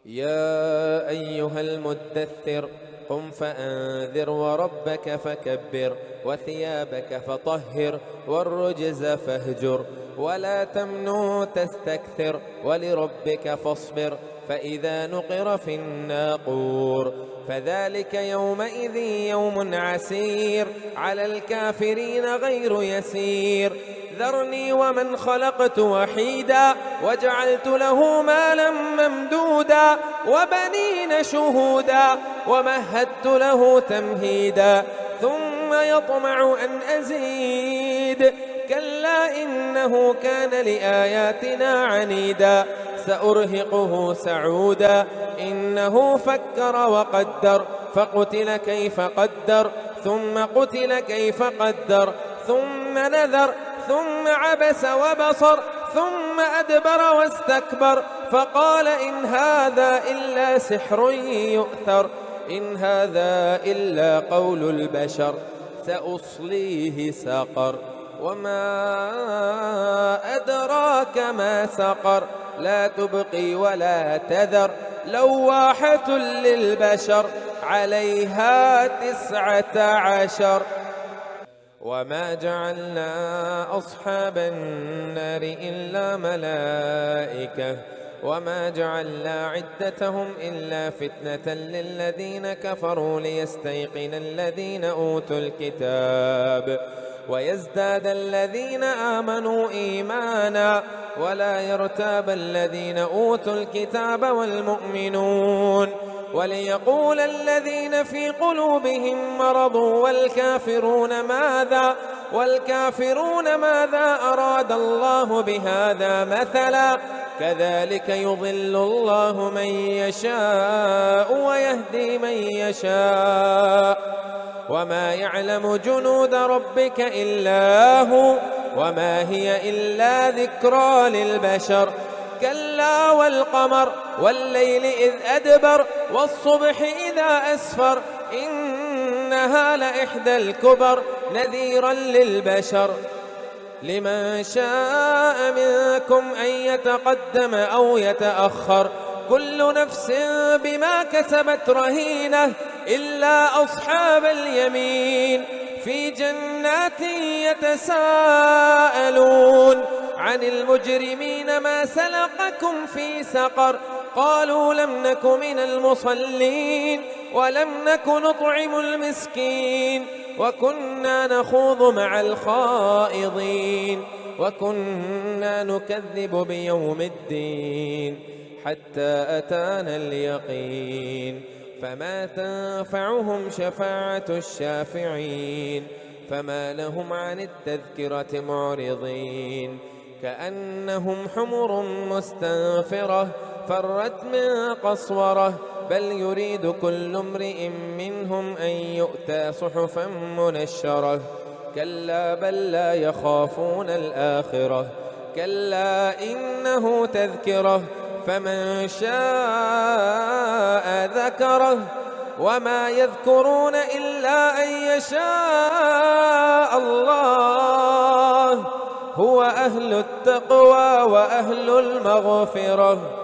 يا أيها المدثر قم فأنذر وربك فكبر وثيابك فطهر والرجز فاهجر ولا تمنن تستكثر ولربك فاصبر فإذا نقر في الناقور فذلك يومئذ يوم عسير على الكافرين غير يسير ذرني ومن خلقت وحيدا وجعلت له مالا ممدودا وبنين شهودا ومهدت له تمهيدا ثم يطمع أن أزيد كلا إنه كان لآياتنا عنيدا سأرهقه سعودا إنه فكر وقدر فقتل كيف قدر ثم قتل كيف قدر ثم نذر ثم عبس وبصر ثم أدبر واستكبر فقال إن هذا إلا سحر يؤثر إن هذا إلا قول البشر سأصليه سقر وما أدراك ما سقر لا تبقي ولا تذر لواحة للبشر عليها 19 وما جعلنا أصحاب النار إلا ملائكة وما جعلنا عدتهم إلا فتنة للذين كفروا ليستيقن الذين أوتوا الكتاب ويزداد الذين آمنوا إيمانا ولا يرتاب الذين أوتوا الكتاب والمؤمنون وليقول الذين في قلوبهم مرض والكافرون ماذا أراد الله بهذا مثلا كذلك يضل الله من يشاء ويهدي من يشاء وما يعلم جنود ربك إلا هو وما هي إلا ذكرى للبشر كلا والقمر والليل إذ أدبر والصبح إذا أسفر إنها لإحدى الكبر نذيرا للبشر لمن شاء منكم أن يتقدم أو يتأخر كل نفس بما كسبت رهينة إلا أصحاب اليمين في جنات يتساءلون عن المجرمين ما سلقكم في سقر قالوا لم نك من المصلين ولم نك نطعم المسكين وكنا نخوض مع الخائضين وكنا نكذب بيوم الدين حتى أتانا اليقين فما تنفعهم شفاعة الشافعين فما لهم عن التذكرة معرضين كأنهم حمر مستنفرة فرت من قصورة بل يريد كل امرئ منهم أن يؤتى صحفا منشرة كلا بل لا يخافون الآخرة كلا إنه تذكرة فمن شاء ذكره وما يذكرون إلا أن يشاء الله هو أهل التقوى وأهل المغفرة